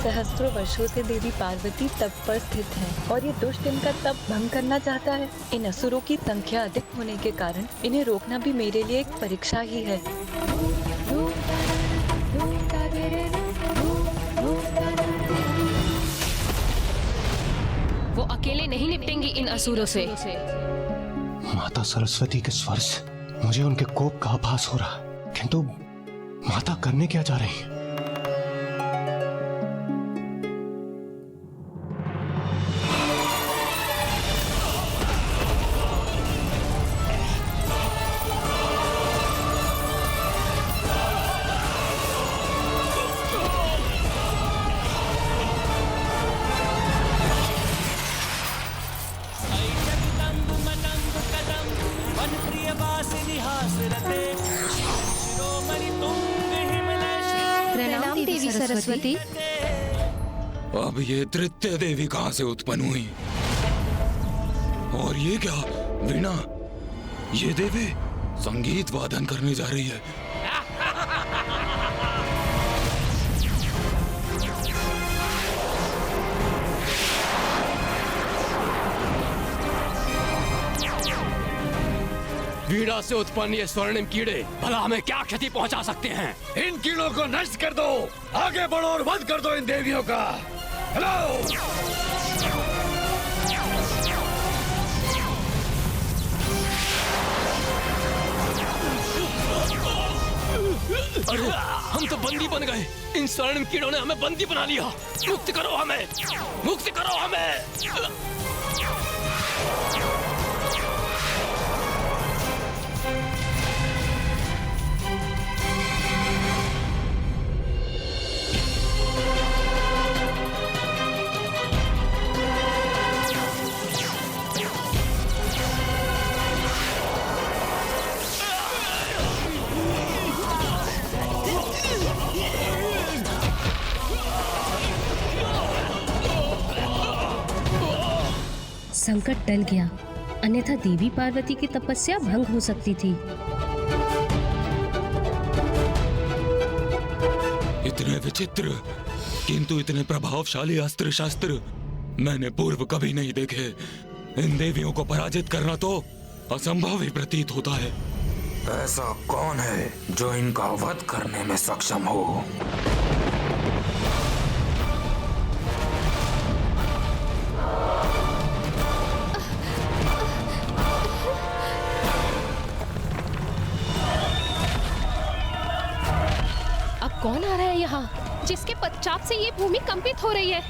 सहस्त्रों वर्षों से देवी पार्वती तप पर स्थित हैं और ये दुष्ट इनका तप भंग करना चाहता है। इन असुरों की संख्या अधिक होने के कारण इन्हें रोकना भी मेरे लिए एक परीक्षा ही है। वो अकेले नहीं निपटेंगी इन असुरों से। माता सरस्वती के स्वर से मुझे उनके कोप का आभास हो रहा, किंतु माता करने क्या जा रही है? प्रणाम देवी सरस्वती। अब ये तृतीय देवी कहाँ से उत्पन्न हुई? और ये क्या वीणा? ये देवी संगीत वादन करने जा रही है। वीणा से उत्पन्न ये स्वर्णिम कीड़े भला हमें क्या क्षति पहुंचा सकते हैं? इन कीड़ों को नष्ट कर दो, आगे बढ़ो और वध कर दो इन देवियों का। हेलो! अरे हम तो बंदी बन गए। इन स्वर्णिम कीड़ों ने हमें बंदी बना लिया। मुक्त करो हमें, मुक्त करो हमें। संकट टल गया, अन्यथा देवी पार्वती की तपस्या भंग हो सकती थी। इतने विचित्र किंतु इतने प्रभावशाली अस्त्र शस्त्र मैंने पूर्व कभी नहीं देखे। इन देवियों को पराजित करना तो असंभव ही प्रतीत होता है। ऐसा कौन है जो इनका वध करने में सक्षम हो? कौन आ रहा है यहाँ, जिसके पश्चात से ये भूमि कंपित हो रही है?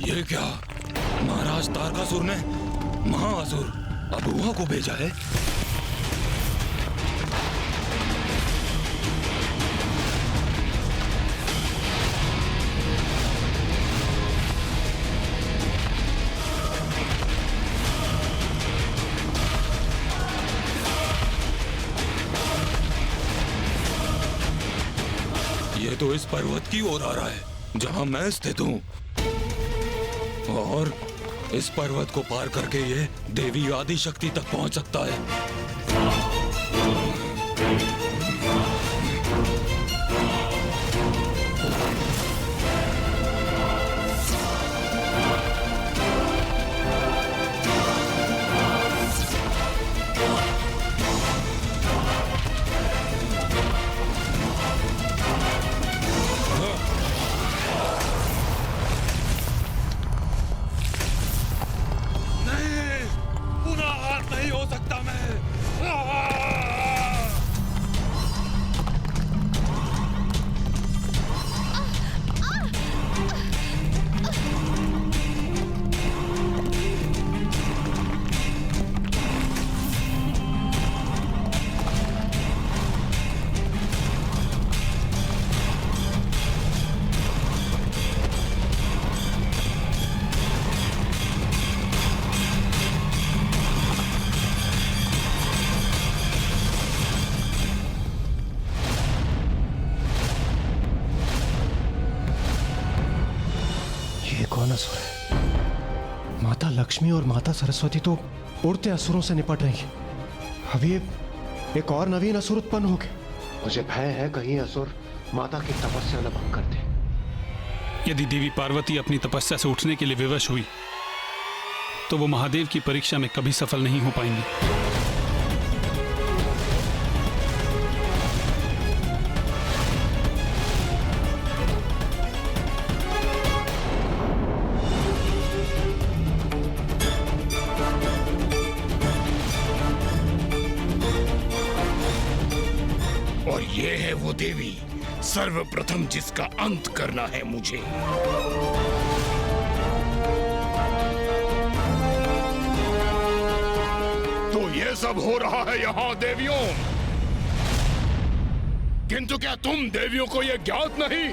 ये क्या? महाराज तारकासुर ने महाअसुर अबुआ को भेजा है। ये तो इस पर्वत की ओर आ रहा है जहां मैं स्थित हूं, और इस पर्वत को पार करके ये देवी आदि शक्ति तक पहुंच सकता है। ये कौन असुर है? माता लक्ष्मी और माता सरस्वती तो उड़ते असुरों से निपट रही है। अब ये एक और नवीन असुर उत्पन्न हो गए। मुझे भय है कहीं असुर माता की तपस्या न भंग कर दे। यदि देवी पार्वती अपनी तपस्या से उठने के लिए विवश हुई तो वो महादेव की परीक्षा में कभी सफल नहीं हो पाएंगी। और ये है वो देवी सर्वप्रथम जिसका अंत करना है मुझे। तो ये सब हो रहा है यहाँ देवियों, किंतु क्या तुम देवियों को यह ज्ञात नहीं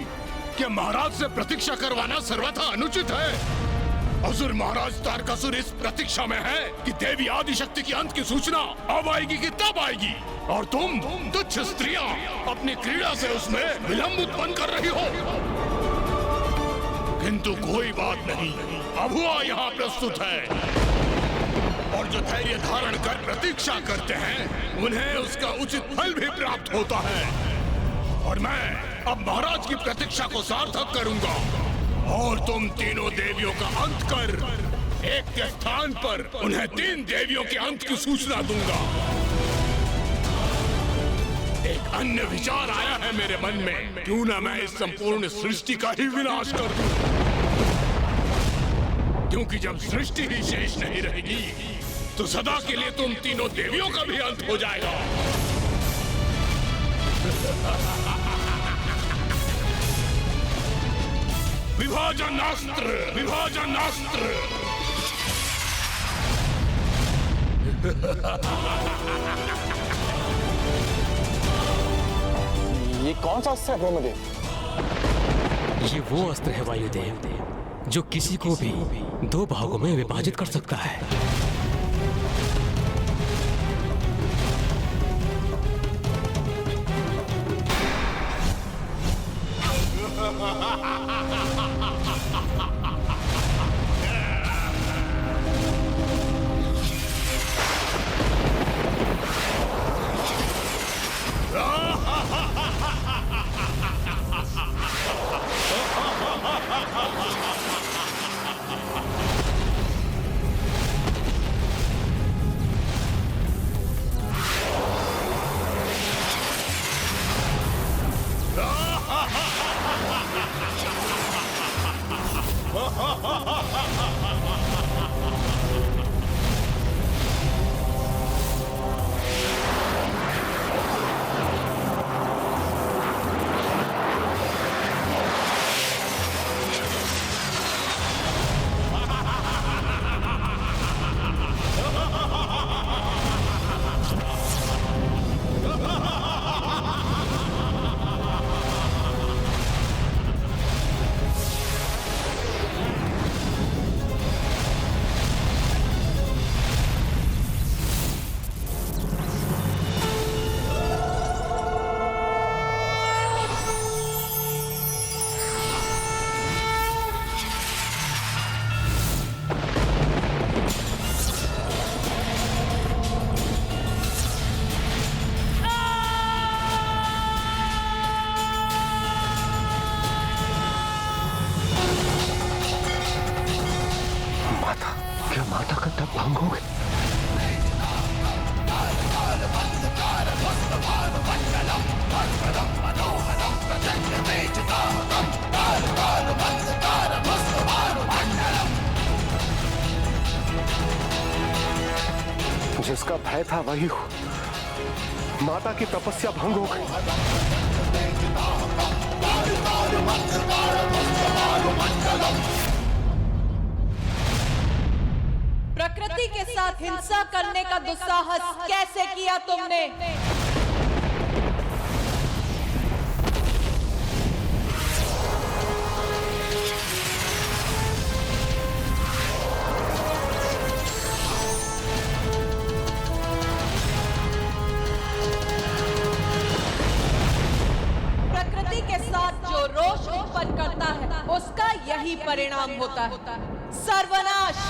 कि महाराज से प्रतीक्षा करवाना सर्वथा अनुचित है? असुर महाराज तारकासुर इस प्रतीक्षा में है कि देवी आदिशक्ति की अंत की सूचना अब आएगी कि तब आएगी, और तुम तुच्छ स्त्रियां अपनी क्रीड़ा से उसमें विलंब उत्पन्न कर रही हो। किंतु कोई बात नहीं, अभुआ यहाँ प्रस्तुत है, और जो धैर्य धारण कर प्रतीक्षा करते हैं उन्हें उसका उचित फल भी प्राप्त होता है। और मैं अब महाराज की प्रतीक्षा को सार्थक करूंगा, और तुम तीनों देवियों का अंत कर एक के स्थान पर उन्हें 3 देवियों के अंत की सूचना दूंगा। एक अन्य विचार आया है मेरे मन में, क्यों ना मैं इस संपूर्ण सृष्टि का ही विनाश कर दूं? क्योंकि जब सृष्टि ही शेष नहीं रहेगी तो सदा के लिए तुम तीनों देवियों का भी अंत हो जाएगा। विभाजन अस्त्र, विभाजन अस्त्र। ये कौन सा अस्त्र है ब्रह्मदेव? ये वो अस्त्र है वायुदेव जो किसी को भी 2 भागों में विभाजित कर सकता है। माता का तप भंग हो गया। जिसका भय था वही हो, माता की तपस्या भंग हो गई। प्रकृति के साथ हिंसा करने का दुस्साहस कैसे किया तुमने? प्रकृति के साथ जो रोष उत्पन्न करता है उसका यही यही परिणाम होता है, सर्वनाश।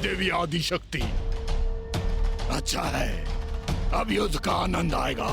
देवी आदिशक्ति, अच्छा है, अब युद्ध का आनंद आएगा।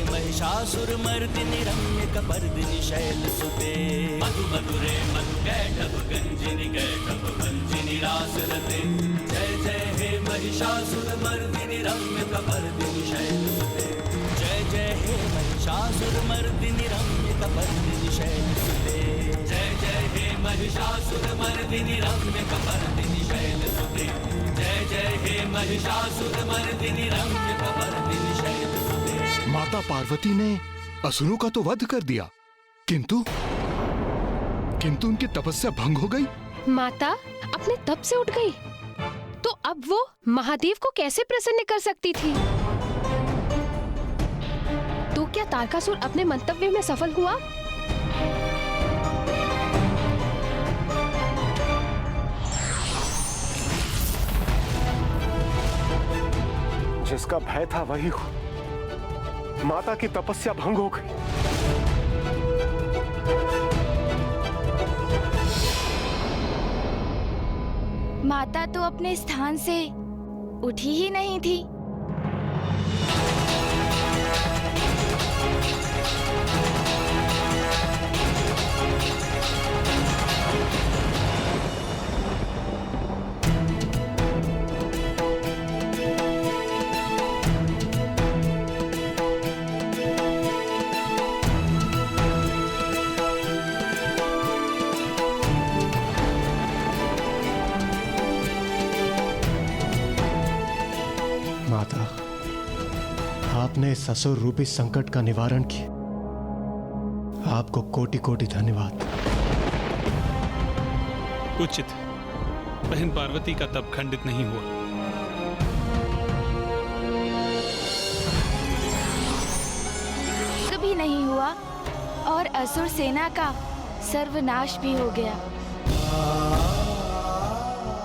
महिषासुरमर्दिनि रम्य कपर्दिनि शैलसुते मधु मधुरे मधु कैटभ गंजिनि रासरते। जय जय हे महिषासुरमर्दिनि रम्य कपर्दिनि शैलसुते। जय जय हे महिषासुरमर्दिनि रम्य कपर्दिनि शैलसुते। जय जय हे महिषासुरमर्दिनि रम्य कपर्दिनि शैलसुते। जय जय हे महिषासुरमर्दिनि रम्य कपर्दिनि शैलसुते। माता पार्वती ने असुरों का तो वध कर दिया, किंतु उनकी तपस्या भंग हो गई। माता अपने तप से उठ गई, तो अब वो महादेव को कैसे प्रसन्न कर सकती थी? तो क्या तारकासुर अपने मंतव्य में सफल हुआ? जिसका भय था वही हुआ। माता की तपस्या भंग हो गई। माता तो अपने स्थान से उठी ही नहीं थी। माता, आपने इस असुर रूपी संकट का निवारण किया। आपको कोटि कोटि धन्यवाद। उचित, बहन पार्वती का तप खंडित नहीं हुआ। कभी नहीं हुआ और असुर सेना का सर्वनाश भी हो गया।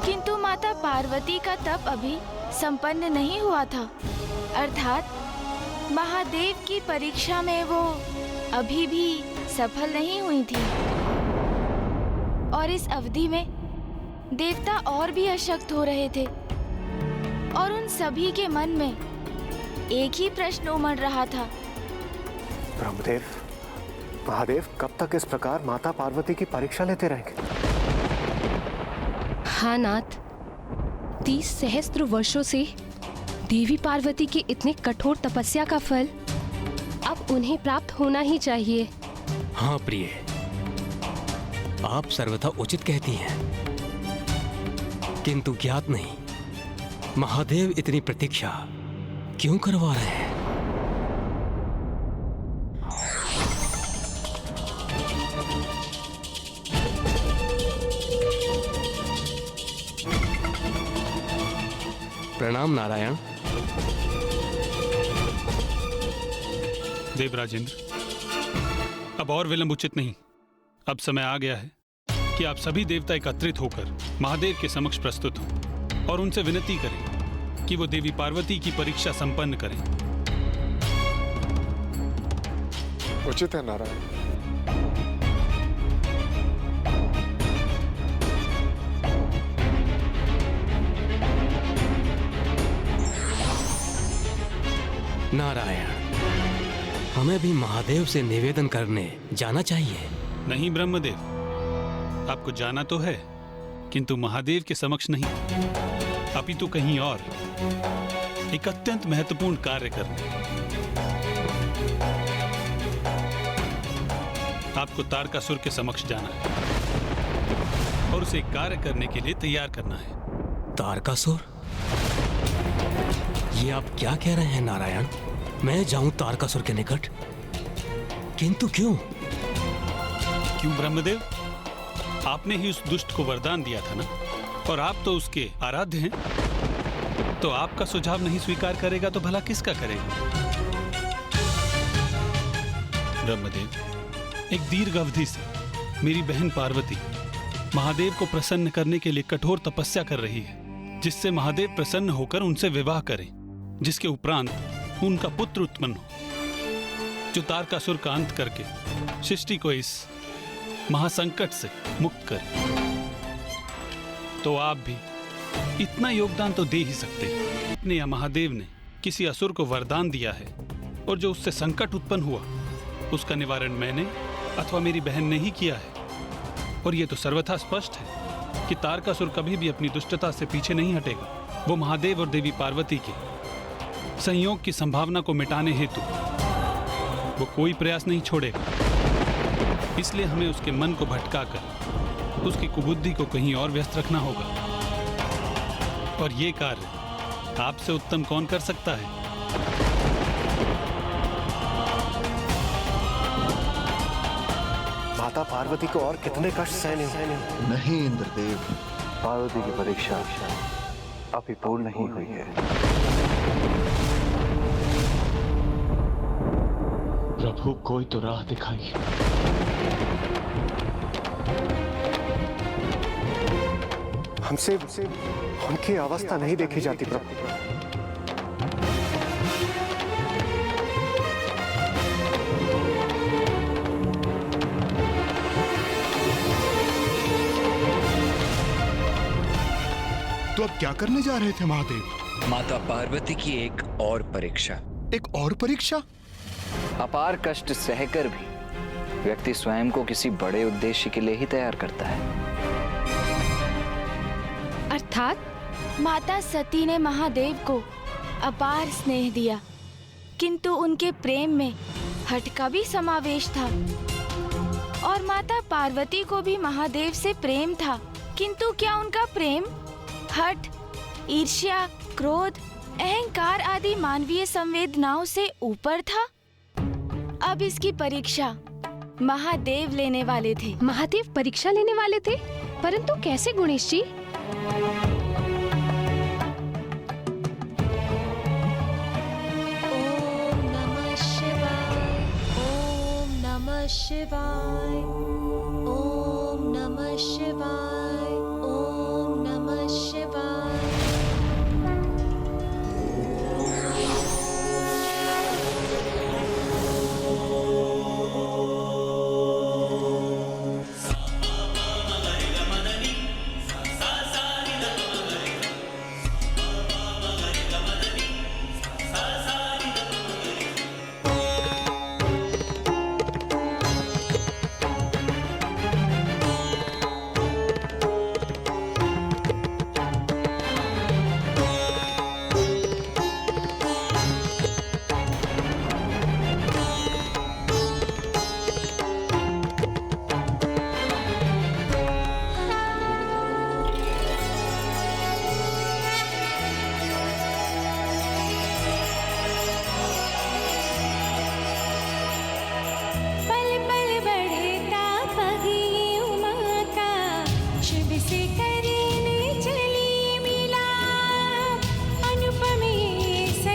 किंतु माता पार्वती का तप अभी संपन्न नहीं हुआ था, अर्थात महादेव की परीक्षा में वो अभी भी सफल नहीं हुई थी। और इस अवधि में देवता और भी अशक्त हो रहे थे और उन सभी के मन में एक ही प्रश्न उमड़ रहा था। ब्रह्मदेव, महादेव कब तक इस प्रकार माता पार्वती की परीक्षा लेते रहेंगे? हाँ नाथ, 30 सहस्त्र वर्षों से देवी पार्वती की इतने कठोर तपस्या का फल अब उन्हें प्राप्त होना ही चाहिए। हाँ प्रिय, आप सर्वथा उचित कहती हैं, किंतु ज्ञात नहीं महादेव इतनी प्रतीक्षा क्यों करवा रहे हैं। प्रणाम नारायण। देवराजेंद्र, अब और विलंब उचित नहीं। अब समय आ गया है कि आप सभी देवता एकत्रित होकर महादेव के समक्ष प्रस्तुत हों और उनसे विनती करें कि वो देवी पार्वती की परीक्षा संपन्न करें। उचित है नारायण। नारायण, हमें भी महादेव से निवेदन करने जाना चाहिए। नहीं ब्रह्मदेव, आपको जाना तो है, किंतु महादेव के समक्ष नहीं, अपितु कहीं और एक अत्यंत महत्वपूर्ण कार्य करने। आपको तारकासुर के समक्ष जाना है और उसे कार्य करने के लिए तैयार करना है। तारकासुर? ये आप क्या कह रहे हैं नारायण? मैं जाऊं तारकासुर के निकट? किंतु क्यों? क्यों ब्रह्मदेव? आपने ही उस दुष्ट को वरदान दिया था ना, और आप तो उसके आराध्य हैं। तो आपका सुझाव नहीं स्वीकार करेगा तो भला किसका करेगा? ब्रह्मदेव, एक दीर्घ अवधि से मेरी बहन पार्वती महादेव को प्रसन्न करने के लिए कठोर तपस्या कर रही है, जिससे महादेव प्रसन्न होकर उनसे विवाह करें, जिसके उपरांत उनका पुत्र उत्पन्न हो, जो तारकासुर का अंत करके सृष्टि को इस महासंकट से मुक्त करे। तो आप भी इतना योगदान तो दे ही सकते हैं। अपने या महादेव ने किसी असुर को वरदान दिया है, और जो उससे संकट उत्पन्न हुआ उसका निवारण मैंने अथवा मेरी बहन ने ही किया है। और यह तो सर्वथा स्पष्ट है कि तारकासुर कभी भी अपनी दुष्टता से पीछे नहीं हटेगा। वो महादेव और देवी पार्वती के संयोग की संभावना को मिटाने हेतु वो कोई प्रयास नहीं छोड़ेगा। इसलिए हमें उसके मन को भटकाकर उसकी कुबुद्धि को कहीं और व्यस्त रखना होगा। और ये कार्य आपसे उत्तम कौन कर सकता है? माता पार्वती को और कितने कष्ट सहने हो? नहीं इंद्रदेव, पार्वती की परीक्षा अभी पूर्ण नहीं हुई है। प्रभु, कोई तो राह दिखाई। हमसे उनकी अवस्था नहीं देखी जाती प्रभु। तो अब क्या करने जा रहे थे महादेव? माता पार्वती की एक और परीक्षा। एक और परीक्षा? अपार कष्ट सहकर भी व्यक्ति स्वयं को किसी बड़े उद्देश्य के लिए ही तैयार करता है। अर्थात माता सती ने महादेव को अपार स्नेह दिया, किंतु उनके प्रेम में हठ का भी समावेश था। और माता पार्वती को भी महादेव से प्रेम था, किंतु क्या उनका प्रेम हठ, ईर्ष्या, क्रोध, अहंकार आदि मानवीय संवेदनाओं से ऊपर था? अब इसकी परीक्षा महादेव लेने वाले थे। महादेव परीक्षा लेने वाले थे, परंतु कैसे गुणेश जी? ओम नमः शिवाय, ओम नमः शिवाय, ओम